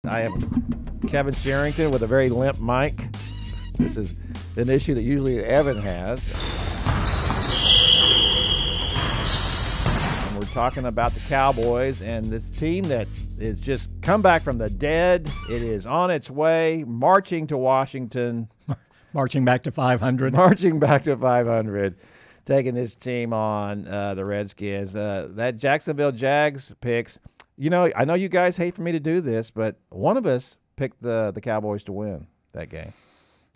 I have Kevin Sherrington with a very limp mic. This is an issue that usually Evan has. And we're talking about the Cowboys and this team that is just come back from the dead. It is on its way, marching to Washington. Marching back to 500. Marching back to 500. Taking this team on the Redskins. That Jacksonville Jags picks. You know, I know you guys hate for me to do this, but one of us picked the Cowboys to win that game.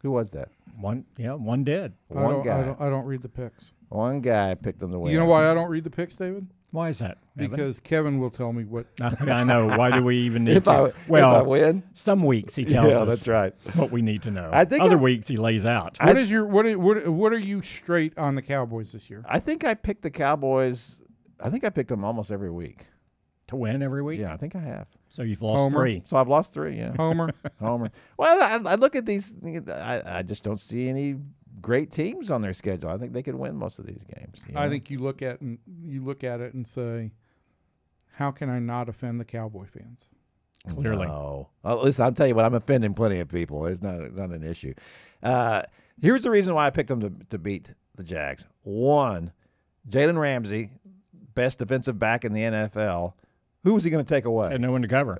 Who was that? One did. One guy. I don't read the picks. One guy picked them to win. You know why I don't read the picks, David? Why is that? Because Kevin will tell me what. I know. Why do we even need if to? if I win? Some weeks he tells us that's right. what we need to know. I think Other weeks he lays out. What are you straight on the Cowboys this year? I think I picked the Cowboys. I think I picked them almost every week. To win every week? Yeah, I think I have. So you've lost Homer. 3. So I've lost 3, yeah. Homer. Well, I look at these. I just don't see any great teams on their schedule. I think they could win most of these games. I think you look at it and say, how can I not offend the Cowboy fans? Clearly. No. Listen, I'll tell you what, I'm offending plenty of people. It's not an issue. Here's the reason why I picked them to beat the Jags. 1, Jalen Ramsey, best defensive back in the NFL. Who was he going to take away? Had no one to cover.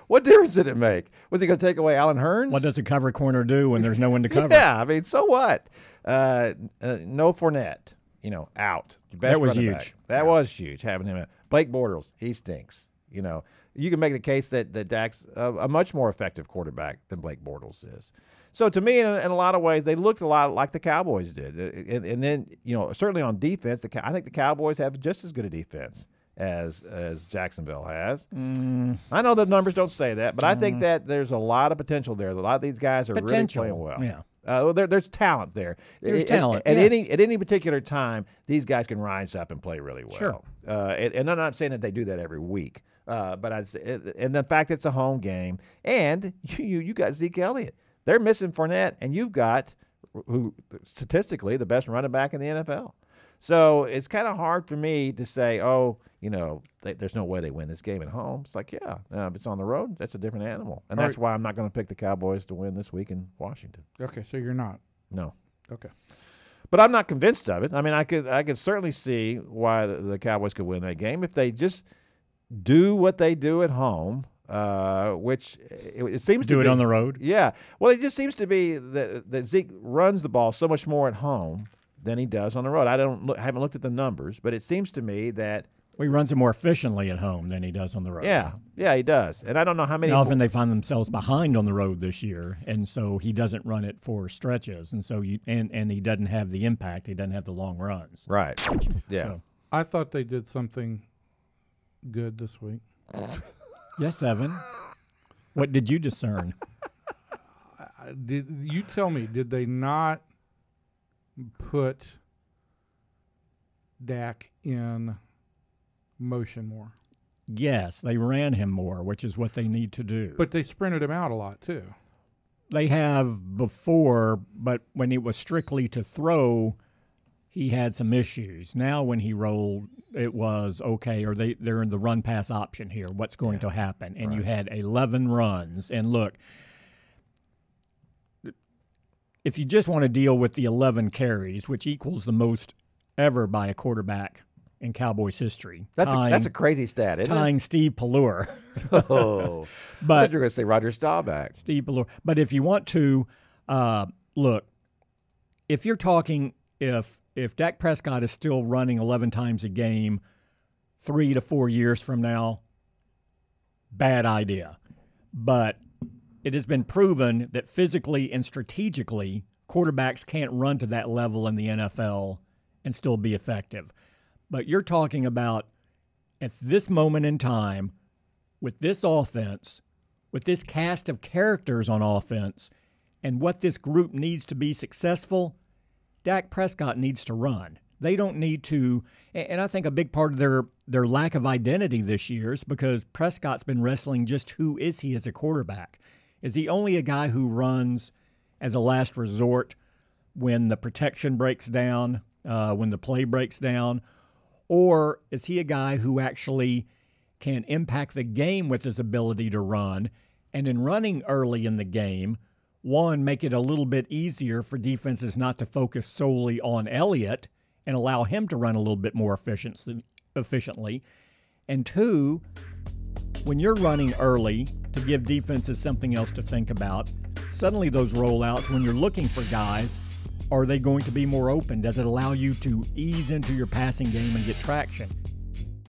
What difference did it make? Was he going to take away Alan Hearns? What does a cover corner do when there's no one to cover? Yeah, I mean, so what? No Fournette, out. Best That was running huge. back. That was huge, having him out. Blake Bortles, he stinks. You can make the case that Dak's a much more effective quarterback than Blake Bortles is. So to me, in a lot of ways, they looked a lot like the Cowboys did. And then, certainly on defense, I think the Cowboys have just as good a defense as Jacksonville has. I know the numbers don't say that, but I think that there's a lot of potential there. A lot of these guys are really playing well. Yeah. There's talent there. There's talent. At Yes. any particular time, these guys can rise up and play really well. Sure. And I'm not saying that they do that every week, but and the fact it's a home game, and you got Zeke Elliott. They're missing Fournette, and you've got who statistically the best running back in the NFL. So it's kind of hard for me to say, there's no way they win this game at home. It's like, if it's on the road, that's a different animal. And that's why I'm not going to pick the Cowboys to win this week in Washington. Okay, so you're not. No. Okay. But I'm not convinced of it. I mean, I could certainly see why the Cowboys could win that game if they just do what they do at home, which it seems to be. Do it on the road? Yeah. Well, it just seems to be that Zeke runs the ball so much more at home than he does on the road. I haven't looked at the numbers, but it seems to me that he runs it more efficiently at home than he does on the road. Yeah, he does. And I don't know how many. Often they find themselves behind on the road this year, and so he doesn't run it for stretches, and so and he doesn't have the impact. He doesn't have the long runs. Right. Yeah. So, I thought they did something good this week. yes, Evan. What did you discern? You tell me, did they not put Dak in motion more? Yes, they ran him more, which is what they need to do. But they sprinted him out a lot too. They have before, but when it was strictly to throw, he had some issues. Now when he rolled, it was okay, or they're in the run-pass option here. What's going to happen? And you had 11 runs. And look, if you just want to deal with the 11 carries, which equals the most ever by a quarterback in Cowboys history. That's a crazy stat, isn't tying it? Steve Pallure. Oh. But I thought you were going to say Roger Staubach. Steve Pallure. But if you want to, look, if you're talking if Dak Prescott is still running 11 times a game 3 to 4 years from now, bad idea. But it has been proven that physically and strategically, quarterbacks can't run to that level in the NFL and still be effective. But you're talking about at this moment in time, with this offense, with this cast of characters on offense, and what this group needs to be successful, Dak Prescott needs to run. They don't need to, and I think a big part of their lack of identity this year is because Prescott's been wrestling just who is he as a quarterback. Is he only a guy who runs as a last resort when the protection breaks down, when the play breaks down? Or is he a guy who actually can impact the game with his ability to run And in running early in the game, one, make it a little bit easier for defenses not to focus solely on Elliott and allow him to run a little bit more efficiently. And two, when you're running early to give defenses something else to think about, suddenly those rollouts, when you're looking for guys, are they going to be more open? Does it allow you to ease into your passing game and get traction?